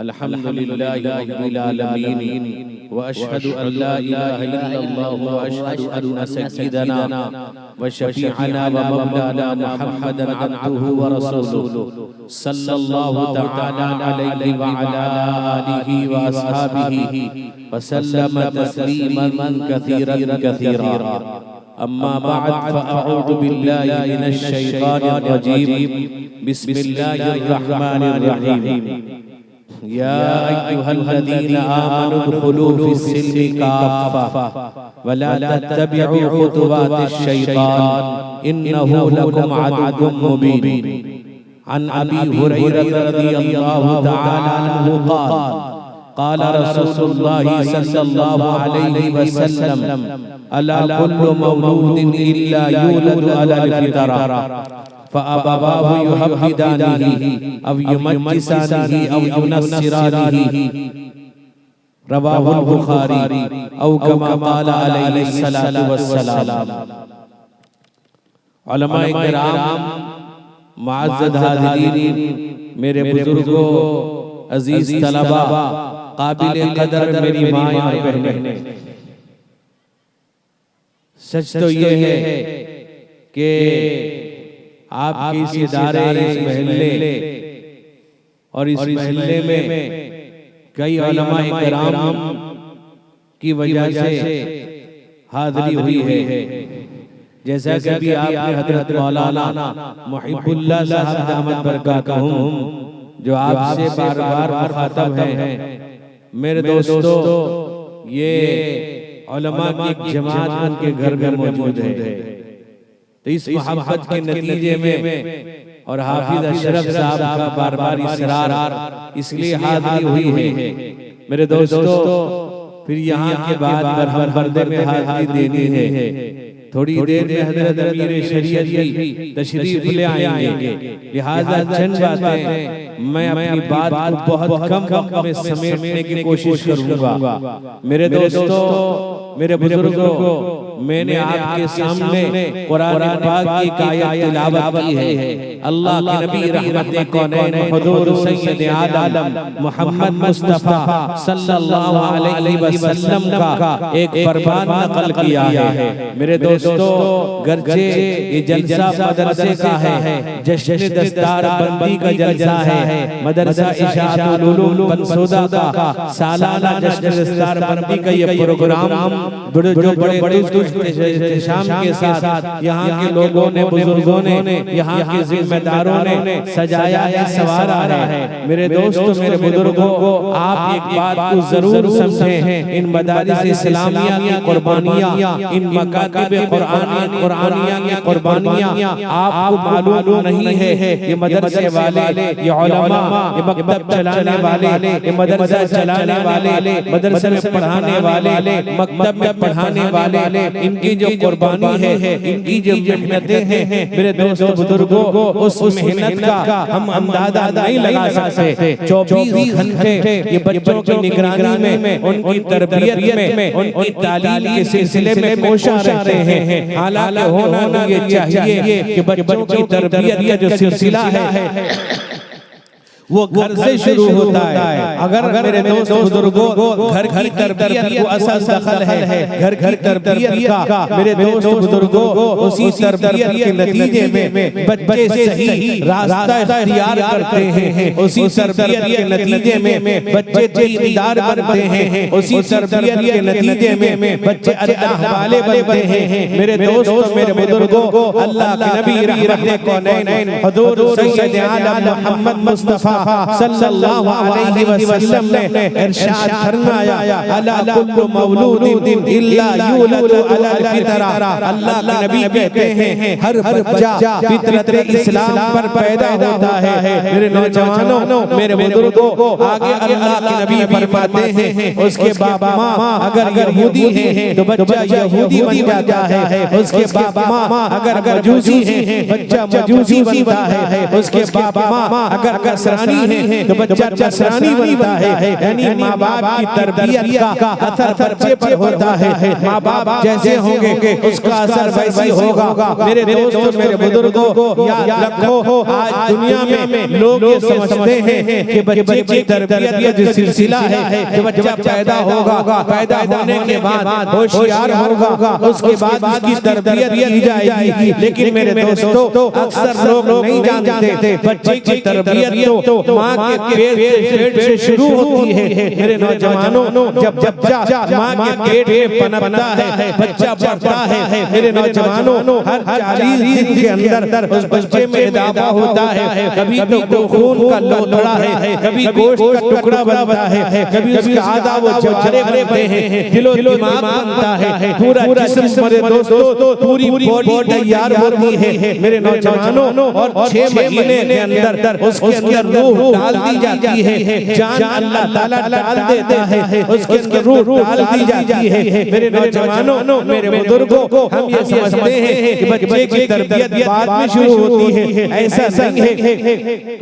अल्हम्दुलिल्लाहि रब्बिल आलमीन व अशहदु अन ला इलाहा इल्लल्लाह व अशहदु अन्ना सय्यिदना व शफीअना व मौलाना मुहम्मदन अब्दुहु व रसूलुहु सल्लल्लाहु तआला अलैहि व अला आलिहि व अस्हाबिहि व सल्लम तस्लीमन कसीरन कसीरा। अम्मा बअद फअऊज़ु बिल्लाहि मिनश शैतानिर रजीम। बिस्मिल्लाहिर रहमानिर रहीम। या अय्युहल्लज़ीना आमनू उद्खुलू फिस्सिल्मि काफ़्फ़ा व ला तत्तबिउ खुतुवातिश शैतान इन्नहु लकुम अदुव्वुम मुबीन। अन अबी हुरैरा रज़ियल्लाहु तआला अन्हु क़ाल रसूलुल्लाहि सल्लल्लाहु अलैहि वसल्लम अला कुल्लु मौलूदिन इल्ला यूलदु अलल फितरा फ़अबवाहु युहव्विदानिही अव युमज्जिसानिही अव युनस्सिरानिही रवाहुल बुखारी औ कमा क़ाल अलैहि सल्लल्लाहु वस्सलाम। उलमाए किराम, मुअज़्ज़ज़ हाज़िरीन, मेरे बुजुर्गों, अजीज तलबा, काबिल कदर मेरी माएँ और बहनें, सच तो ये है कि आपके इस इदारे, इस महल्ले और इस महल्ले में कई उलमाए किराम की वजह से हाज़िरी हुई है। जैसा कि भी आपने हज़रत मौलाना मुहिब्बुल्लाह साहब दामत बरकातहुम जो आपसे बार बार मुखातब हैं, मेरे दोस्तों, ये उलमा की एक जमात उनके घर में मौजूद है। तो इस मोहब्बत के नतीजे में और हाफिज अशरफ साहब का बार बार इसरार इसलिए हाज़िरी हुई है। मेरे दोस्तों, फिर यहाँ के बाद मरहम पर्दे में हाज़िरी देनी है। थोड़ी देर में हज़रत अमीर शरीयत की तशरीफ ले आएंगे, लिहाजा चंद बातें मैं अपनी बात को बहुत कम वक्त में समेटने की कोशिश करूंगा। मेरे दोस्तों, मेरे बुजुर्गों, मैंने आपके सामने कुरान पाक की एक आयत तिलावत की है। अल्लाह के नबी रहमते कौनैन हुजूर सैयद आलम मोहम्मद मुस्तफा सल्लल्लाहु अलैहि वसल्लम का एक फरमान नकल किया है। मेरे दोस्तों, गर्जे ये जलसा मदरसे का है, जश्न दस्तार बंदी का जलसा है, मदरसा इशाअतुल उलूम बनसोदा का सालाना जश्न दस्तार बंदी का ये प्रोग्राम जो बड़े एहतशाम के साथ यहाँ के लोगों ने, बुजुर्गों ने, यहाँ के जिम्मेदारों ने सजाया है, संवारा है। मेरे दोस्तों, मेरे बुजुर्गों, आप एक बात को जरूर समझें, इन मदारिस इस्लामिया की कुर्बानियाँ, इन मकातिब कुरानिया की कुर्बानियाँ आपको मालूम नहीं है। ये मदरसे वाले, ये उलमा, ये मकतब चलाने वाले, ये मदरसा चलाने वाले, मदरसे में पढ़ाने वाले, मकतब में पढ़ाने वाले, इनकी जो कुर्बानी है, इनकी जो मेहनतें हैं, मेरे दोस्तों बुजुर्गों, उस मेहनत का हम अंदाजा नहीं लगा सकते। 24 घंटे ये बच्चों की निगरानी में, उनकी तरबियत में, उनकी तालीम के सिलसिले में कोशिश रहते हैं। हालांकि होना ये चाहिए कि बच्चों की तरबियत का जो सिलसिला है वो घर से शुरू होता है। अगर मेरे दोस्त बुजुर्गों घर की तरबियत को असल दखल है, घर की तरबियत का मेरे दोस्त बुजुर्गों उसी तरबियत के नतीजे में बच्चे सही रास्ता इख्तियार करते हैं, उसी तरबियत के नतीजे में बच्चे दीनदार बनते हैं, उसी तरबियत के नतीजे में बच्चे अल्लाह वाले बनते हैं। मेरे दोस्तों, मेरे बुजुर्गों, अल्लाह के नबी रहमते कौनैन हुजूर सैयद आलम मोहम्मद मुस्तफा सल्लल्लाहु अलैहि वसल्लम ने इरशाद फरमाया, अला कुल्लु मौलूदिन इल्ला यूलदु अलल फितरा। अल्लाह के नबी कहते हैं, हर बच्चा फितरत इस्लाम पर पैदा होता है। मेरे नौजवानों, मेरे बुजुर्गों, आगे अल्लाह के नबी फरमाते हैं, उसके बाप माँ अगर यहूदी हैं तो बच्चा यहूदी बन जाता है, उसके बाप माँ अगर मजूसी हैं बच्चा मजूसी बनता है, उसके बाप माँ अगर नसरानी नसरानी है तो बच्चा नसरानी बनता है। यानी माँ बाप की तरबियत का असर बच्चे पर होता है। माँ बाप जैसे होंगे उसका असर वैसे होगा। मेरे दोस्तों, मेरे बुजुर्गों, याद रखो आज दुनिया में लोग ये समझते हैं कि बच्चे की तरबियत का जो सिलसिला है, जो बच्चा पैदा होगा, पैदा होने के बाद होशियार होगा, उसके बाद उसकी तरबियत की जाएगी। लेकिन मेरे दोस्तों, अक्सर लोग नहीं जानते बच्चे की तरबियत तो माँ के पेट से शुरू होती है। मेरे नौजवानों, जब बच्चा माँ के पेट में पनपता है, बच्चा बढ़ता है, मेरे नौजवानों, हर 40 दिन के अंदर उस बच्चे में इजाफा होता है। कभी तो खून का लोथड़ा है, कभी गोश्त का टुकड़ा बनता है, कभी उसका आधा वो जवारे बनते हैं, दिलो दिमाग बनता है, पूरा जिस्म मेरे दोस्तों, पूरी बॉडी तैयार होती है। मेरे नौजवानों, और 6 महीने के अंदर उसके अंदर रूह डाल दी जाती है, जान अल्लाह ताला डाल देता है, उसके अंदर रूह डाल दी जाती है। मेरे नौजवानों, मेरे बुजुर्गों, हम ये समझते हैं कि बच्चे की तरबियत बाद में शुरू होती है, ऐसा नहीं है।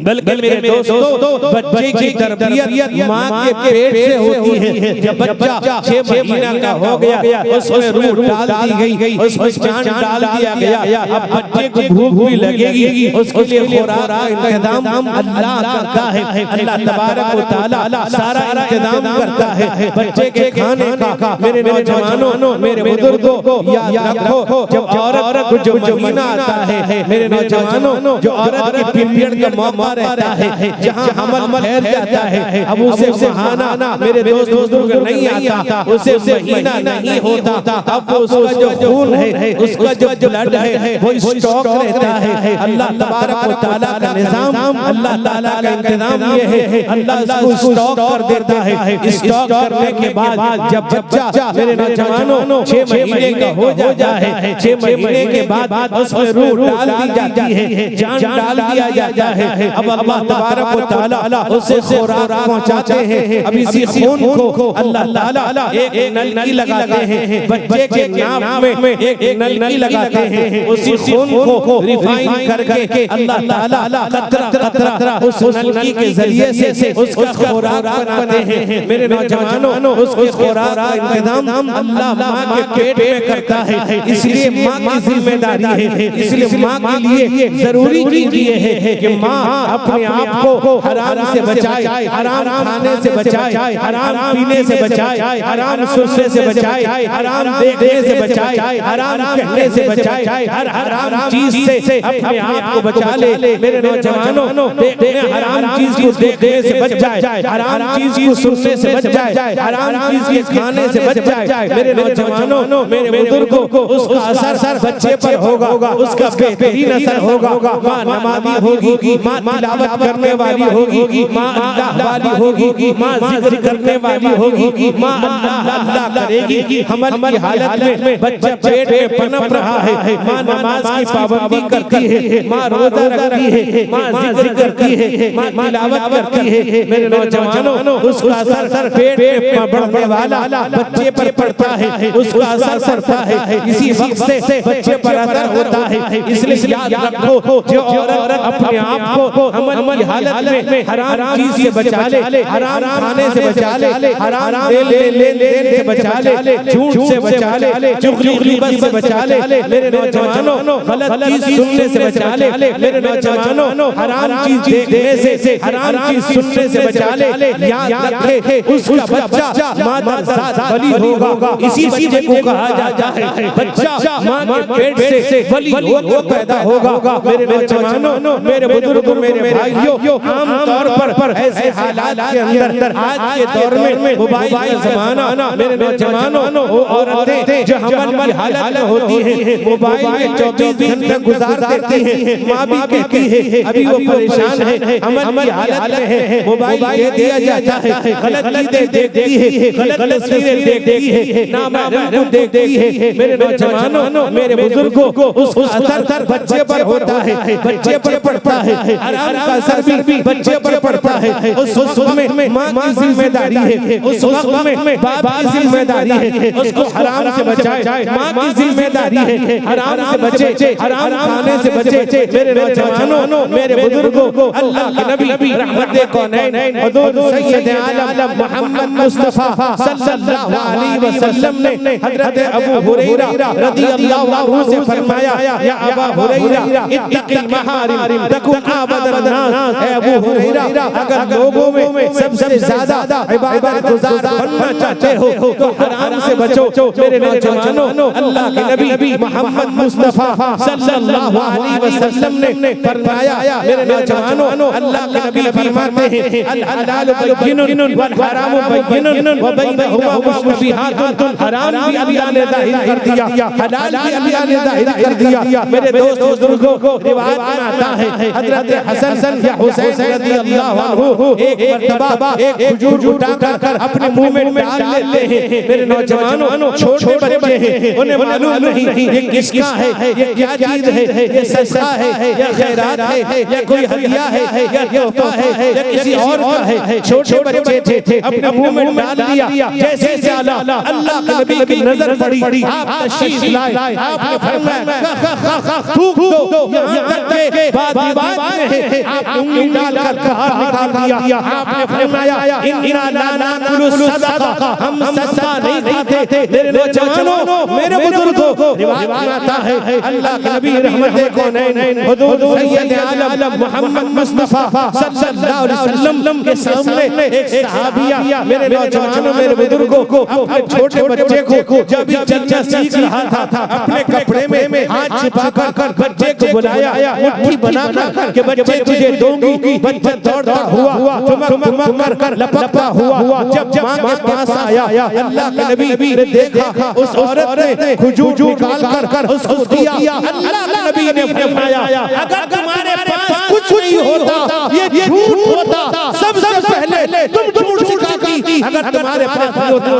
बल्कि मेरे दोस्तों, बच्चे की तरबियत माँ के पेट से होती है। जब बच्चा 6 महीना का हो गया, उसमें रूह डाल दी गई, उसमें जान डाल दिया गया। अब बच्चे को भूख भी लगेगी, उसके लिए खुराक का इंतजाम अल्लाह करता है। अल्लाह तबारक व तआला सारा इंतजाम करता है बच्चे के खाने का। मेरे नौजवानों, मेरे बुजुर्गों, याद रखो, जब औरत को जो महीना आता है, मेरे नौजवानों, जो औरत की पीरियड का मौका रहता है, जहाँ हमल फैल जाता है, अब उसे बहाना मेरे दोस्त बुजुर्ग नहीं आता, उसे महीना नहीं होता। अब उसका जो खून है, उसका जो ब्लड है, वो स्टॉक रहता है। अल्लाह तबारक व तआला का निजाम, अल्लाह ताला का इंतजाम ये है, अल्लाह उसको स्टॉक कर देता है। स्टॉक करने के बाद जब बच्चा, मेरे नौजवानों, 6 महीने का हो जाता है, 6 महीने के बाद उसमें रूह डाल दी जाती है, जान डाल दिया जाता है। अब अल्लाह तबारक व तआला उसे खुराक पहुंचाते हैं। अब इसी खून को अल्लाह ताला एक नलकी लगाते हैं, बच्चे के नाक में एक नलकी लगाते हैं, उसी खून को रिफाइन करके अल्लाह ताला कतरा कतरा उस नलकी के जरिए से उसका खुराक बनाते हैं। मेरे नौजवानों, उसके खुराक का इंतजाम अल्लाह माँ के पेट में करता है। इसलिए माँ की जिम्मेदारी है, इसलिए माँ के लिए जरूरी चीज ये है कि माँ अपने आप को हराम से बचाए, हराम खाने से बचाए, हराम पीने से बचाए, हराम सुनने से बचाए, हराम देखने से बचाए, हराम कहने से बचाए, हर हराम चीज से अपने आप को बचा ले। मेरे नौजवानों, देखने हराम चीज को देखने से बच जाए, हराम चीज को सुनने से बच जाए, हराम चीज के खाने से बच जाए। मेरे नौजवानों, मेरे बुजुर्गों, उसका असर बच्चे पर होगा, उसका बेहतरीन असर होगा। माँ नमाज़ी होगी, माँ तिलावत करने वाली होगी, माँ अल्लाह वाली होगी, माँ जिक्र करने वाली होगी, माँ अल्लाह करेगी। हमल की हालत में बच्चा पेट में पनप रहा है, माँ नमाज की पाबंदी करती है, माँ रोजा रखती है, माँ जिक्र करती है, माँ तिलावत करती है। मेरे नौजवानों, उसका असर पेट में बढ़ने वाला बच्चे पर पड़ता है, उसका असर पड़ता है, इसी वक्त से बच्चे पर असर होता है। इसलिए याद रखो, जो औरत अपने आप को हमल की हालत में हराम चीज से बचा ले, हराम खाने से बचा ले, हराम लेन देन से बचा ले, झूठ से बचा ले, चुगली गिबत से बचा ले, मेरे नौजवानों, गलत चीज सुनने से बचा ले, मेरे नौजवानों, हराम चीज देखने से, हराम चीज सुनने से बचा ले। याद रखे, उसका बच्चा मादरजात वली होगा। इसी बच्चे को कहा जाता है बच्चा माँ के पेट से वली होकर पैदा होगा। मेरे नौजवानों, मेरे बुजुर्गों, मेरे भाइयों, आम तौर पर ऐसे हालात के अंदर आज के दौर में मोबाइल का जमाना, मेरे नौजवानों, वो औरतें जो हमल की हालत में होती हैं, मोबाइल में 24 घंटे गुजार देती हैं। माँ भी कहती है अभी वो परेशान है, हमल की हालत में है, मोबाइल दे दिया जाता है, गलत चीजें देखती है, गलत तस्वीरें देखती है, नामहरम को देखती है। मेरे नौजवानों, मेरे बुजुर्गों, उसका असर बच्चे पर होता है, बच्चे पर पड़ता है, हराम का असर भी बच्चे पर पड़ता है, उस वक्त में माँ की जिम्मेदारी है, उस वक्त में बाप की जिम्मेदारी है, उसको हराम से बचाए। माँ की जिम्मेदारी है हराम से बचे, हराम खाने से बचे। मेरे नौजवानों, मेरे बुजुर्गों, अल्लाह के नबी रहमत कौनैन हुजूर सैयद आलम मोहम्मद मुस्तफा सल्लल्लाहु अलैहि वसल्लम ने हजरत अबू हुरैरा रज़ियल्लाहु अन्हु से फरमाया, या अबा हुरैरा इत्तक़िल महारिम तकुन आबदन नास। है अबू हुरैरा, अगर लोगों में सबसे ज्यादा इबादत गुज़ार बनना चाहते हो तो हराम से बचो। मेरे नौजवानों, अल्लाह के नबी मोहम्मद मुस्तफा सल्लल्लाहु अलैहि वसल्लम ने फरमाया, मेरे नौजवानों, अल्लाह के नबी फरमाते हैं अल हलाल बय्यिनुन वल हराम बय्यिनुन व बैनहुमा मुश्तबिहातुन। हराम भी अल्लाह ने ज़ाहिर कर दिया, हलाल भी अल्लाह ने ज़ाहिर कर दिया। मेरे दोस्त बुजुर्गों, रिवायत में आता है हजरत हसन या हुसैन रज़ियल्लाहु अन्हु एक मर्तबा एक खजूर उठाकर अपने मुंह में डाल लेते हैं। मेरे नौजवानों, छोटे बच्चे हैं, उन्हें मालूम नहीं ये किसका है, ये क्या चीज है, ये सदका है या खैरात है या कोई हदिया है या तोहफा है या किसी और का है। छोटे बच्चे थे, अपने मुंह में डाल लिया। जैसे डाला, अल्लाह के नबी की नजर पड़ी, आप तशरीफ लाए, आपने फरमाया थूक दो। यहाँ तक के बात में आप उंगली डालकर बाहर निकाल दिया। आपने फरमाया इन्ना ला नाकुलु सदका, हम सदका नहीं खाते। मेरे नौजवानों, मेरे बुजुर्गों, रिवायत में आता है अल्लाह के नबी रहमत कौनैन हुजूर सैयद आलम मोहम्मद मुस्तफा सल्लल्लाहु अलैहि वसल्लम के सामने एक सहाबिया, मेरे नौजवानों, मेरे बुजुर्गों को, अपने छोटे बच्चे को जब चलना सीख रहा था, अपने कपड़े में हाथ छिपाकर बच्चे को बुलाया, मुट्ठी बनाकर के बच्चे तुझे दूंगी। बच्चा दौड़ता हुआ चमक कर लपकता हुआ जब मां के पास आया, अल्लाह के नबी ने देखा उस औरत ने खजूर निकाल कर उसको दिया। अल्लाह के नबी ने फरमाया, अगर तुम्हारे पास कुछ नहीं होता, ये झूठ होता, सबसे पहले तुम झूठ सिखाती। अगर तुम्हारे पास नहीं होता,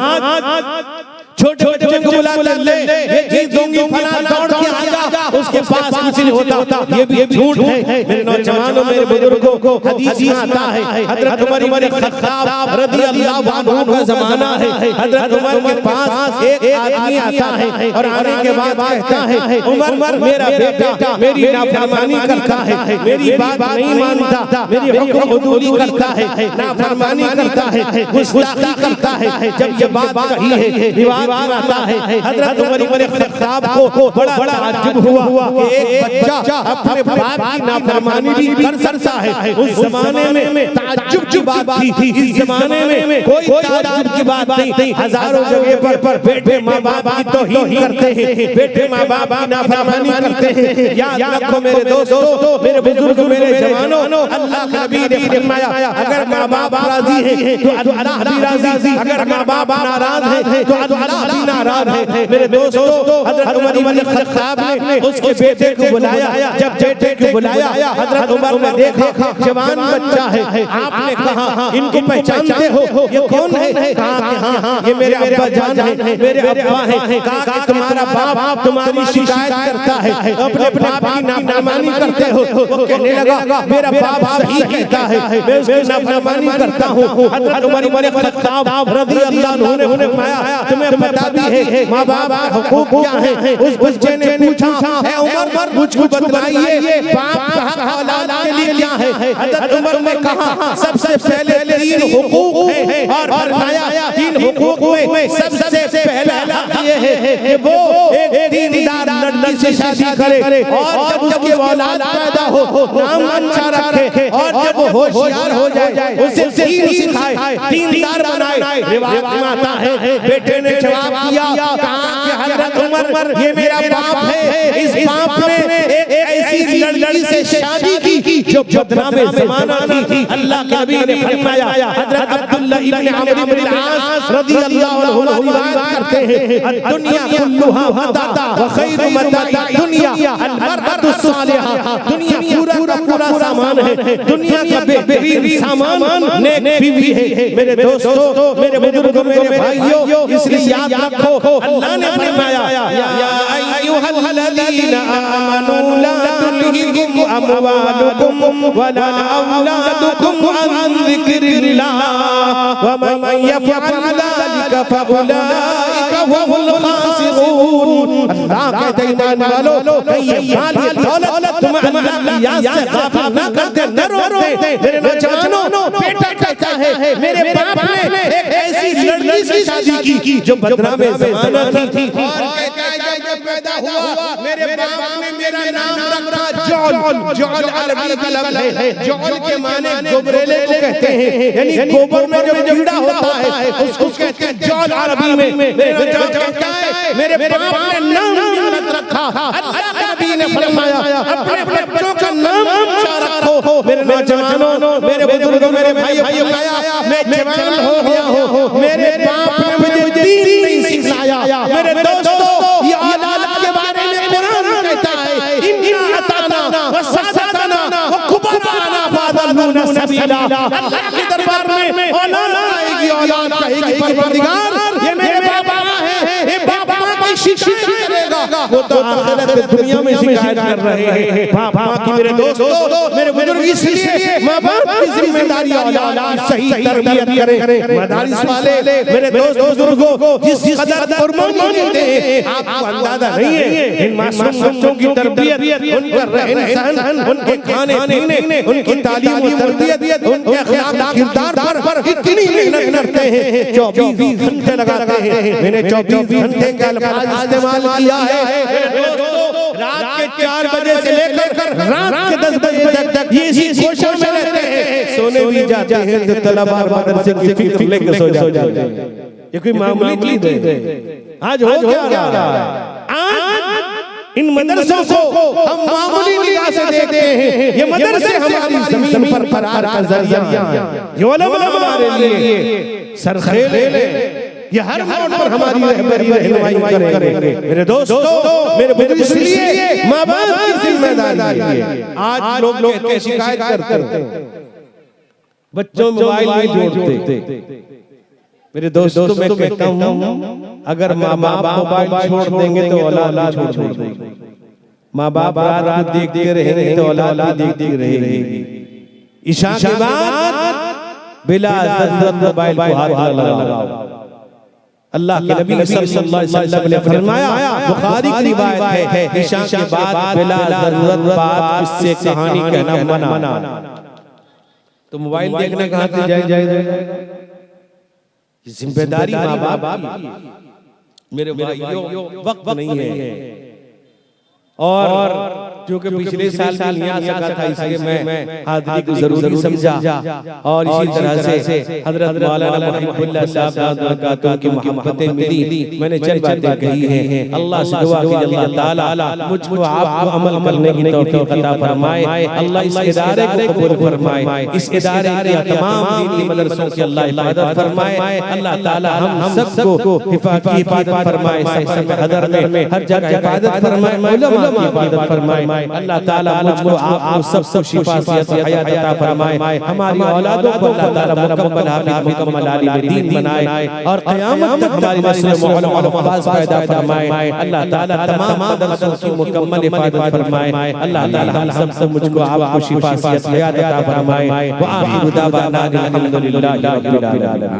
छोटे बच्चे को बुला ले, ये चीज दूंगी, फला दौड़ के आजा, उसके पास कुछ नहीं होता, ये भी झूठ है। मेरे नौजवानों, मेरे बुजुर्गों को हदीस में आता है हजरत उमर इब्न खत्ताब रज़ियल्लाहु अन्हु का जमाना है। हजरत उमर के पास एक आदमी आता है और आने के बाद कहता है, उमर मेरा बेटा मेरी नाफरमानी करता है, मेरी बात नहीं मानता, मेरी हुक्म हुदूदी करता है, नाफरमानी करता है, गुस्ताखी करता है। जब ये बात कही है, रिवाज आता है हजरत उमर इब्न खत्ताब को बड़ा ताज्जुब हुआ कि एक बच्चा अपने बाप की नाफरमानी भी कर सकता है। उस जमाने में ताज्जुब की बात थी, इस जमाने में कोई ताज्जुब की बात नहीं। हजारों जगह पर बेटे माँ बाप की तौहीन करते हैं, बेटे माँ बाप की नाफरमानी करते हैं। याद रखो मेरे दोस्तों, मेरे बुजुर्ग, मेरे जवानों, अल्लाह के नबी ने फरमाया, अगर माँ बाप राजी हैं तो अल्लाह भी राजी, अगर माँ बाप नाराज हैं तो अल्लाह भी नाराज है। मेरे दोस्तों, हजरत उमर इब्न खत्ताब ने उसके बेटे को बुलाया। जब बेटे को बुलाया, हजरत उमर ने देखा जवान बच्चा है। आपने कहा, इनको पहचानते हो, ये कौन है? कहा कि हाँ, ये मेरे अब्बा जान है, मेरे अब्बा है। कहा कि तुम्हारा बाप तुम्हारी शिकायत करता है, अपने बाप की नाफरमानी करते हो। वो कहने लगा, मेरा बाप सही कहता है, मैं उसकी नाफरमानी करता हूँ। हजरत उमर इब्न खत्ताब रज़ियल्लाहु अन्हु ने फरमाया, तुम्हें पता भी है माँ बाप का हुकूक क्या है? उस बच्चे ने पूछा, है उमर मुझको बतलाइए, बाप का हक औलाद के लिए क्या है? हजरत उमर ने कहा, सबसे पहले 3 हुकूक है और फरमाया 3 हुकूक में सबसे पहला हक ये है कि वो एक दीनदार लड़की से शादी करे और जब उसके औलाद पैदा हो नाम अच्छा रखे और जब वो होशियार हो जाए उसे दीन सिखाए, दीनदार बनाए। रिवायत में आता है बेटे ने जवाब दिया, कहा कि हजरत उमर, ये मेरा बाप है, इस बाप ने एक ऐसी लड़की से शादी की जो बदनामे ज़माना थी। अल्लाह के नबी ने फरमाया, हजरत अब्दुल्लाह इब्न अमर इब्न अल-आस रज़ियल्लाहु अन्हु रिवायत करते हैं, दुनिया कुल्लुहा मता व खैरु मताई दुनिया अल-मरअतु सालिहा। दुनिया पूरा का पूरा सामान है, दुनिया का बेहतरीन सामान नेक बीवी है। मेरे दोस्तों, मेरे बुजुर्गों, मेरे भाइयों, इसलिए याद रखो, अल्लाह ने फरमाया, या अय्युहल्लज़ीना आमनू ला तुल्हिकुम अमवालुकुम वला औलादुकुम अन ज़िक्रिल्लाह व मन यफ़अल ज़ालिका फउलाइका हुमुल खासिरून। अल्लाह कहते हैं ईमान वालों, ये माल ये दौलत तुम अल्लाह की याद से गाफिल न करते, न रोते। मेरे नौजवानों, बेटा कहता है मेरे बाप ने एक ऐसी लड़की से शादी की जो बदनाम ज़माना थी, और कहता है जब पैदा हुआ मेरे बाप ने मेरा नाम रखा जौल। जौल अरबी का लफ्ज़ है, जौल के माने गोबरेले को कहते हैं, यानी गोबर में जो कीड़ा होता है उसको कहते हैं जौल अरबी में। मेरे नौजवान कहता है मेरे बाप ने नाम रखा, अल्लाह के नबी ने फरमाया अपने बच्चों का नाम अच्छा रखो। मेरे नौजवानों, मेरे बुजुर्गों, मेरे भाइयों, मैं जवान हो गया हूँ, मेरे बाप ने मुझे दीन नहीं सिखाया। मेरे दोस्तों, ये औलाद के बारे में कुरान कहता है इन्ना अताना व सादतना व कुबराना फादलूना सबीला। अल्लाह के दरबार में औलाद आएगी, औलाद कहेगी परवरदिगार ये मेरे बाबा है, ये बाबा की शिकायत करेगा। वो तो आखिरत दुनिया में शिकायत कर रहे हैं। बाबा की मेरे दोस्तों, मेरे बुजुर्ग, इसलिए माँ बाप की जिम्मेदारी औलाद की सही तरबियत करे। मदारिस वाले मेरे दोस्त बुजुर्गों, जिस कदर कुर्बानी देते हैं आपको अंदाजा नहीं है। इन मासूम बच्चों की तरबियत, उनका रहन-सहन, उनके खाने पीने, उनकी तालीम और तरबियत, उनके अखलाक किरदार पर इतनी मेहनत करते हैं, 24 घंटे लगाते हैं। मैंने 24 घंटे का अल्फाज इस्तेमाल किया है। रात के 4 बजे से लेकर रात के 10 बजे तक ये इसी कोशिश में रहते हैं। सोने भी जाते हैं तो तलबा मदरसे की फिक्र लेकर सो जाते हैं। ये कोई मामूली चीज है? आज हो क्या रहा है? आज इन मदरसों को हम मामूली निगाह से देखते हैं। ये मदरसे हमारी जमीन पर फरार का जरिया हैं। ये उलमा हमारे लिए सरखेल है। ये हर मोड़ पर हमारी रहनुमाई करेंगे। मेरे दोस्तों, मेरे बुजुर्ग, इसलिए माँ बाप की जिम्मेदारी है। आज लोग कहते हैं, शिकायत करते हैं बच्चों मोबाइल नहीं जोड़ते। मेरे दोस्तों, मैं कहता हूँ अगर माँ बाप मोबाइल छोड़ देंगे तो औलाद छोड़ देंगे। माँ बाप रात को देखते रहेंगे तो औलाद देखती रहेगी। ईशा के बाद बिला ज़रूरत मोबाइल को हाथ न लगाओ। अल्लाह के नबी सल्लल्लाहु अलैहि वसल्लम ने फरमाया, बुखारी की रिवायत है, ईशा के बाद बिला ज़रूरत बात किससे कहानी कहना मना। तो मोबाइल देखने कहाँ से जाए? जिम्मेदारी माँ बाप की। मेरे भाइयों, वक्त नहीं है, और क्योंकि पिछले साल भी नहीं आ सका था, इसलिए मैं हाजिरी को जरूरी समझा। और इसी तरह से हजरत मौलाना मुहिब्बुल्लाह साहब की मोहब्बतें मिली, मैंने चंद बातें कही हैं। अल्लाह से दुआ की अल्लाह ताला मुझको आपको अमल करने की तौफीक अता फरमाए। अल्लाह इस इदारे को कबूल फरमाए, इस इदारे के तमाम दीनी मदरसों की अल्लाह हिफाजत फरमाए। अल्लाह ताला हम सबको हिफाजत फरमाए, सफर में हदर में हर जगह हिफाजत फरमाए, उलमा की हिफाजत फरमाए। अल्लाह ताला मुझको आपको सबको शिफा सेहत हयात अता फरमाए। हमारी औलादों को अल्लाह ताला मुकम्मल हाफिज, मुकम्मल आलिम दीन बनाए, और क़यामत तक हमारी नस्ल में उलमा पैदा फरमाए। अल्लाह ताला तमाम मदरसों की मुकम्मल हिफाजत फरमाए। अल्लाह ताला हम सबको मुझको आपको शिफा सेहत हयात अता फरमाए। व आखिरु दावाना अल्हम्दुलिल्लाहि रब्बिल आलमीन।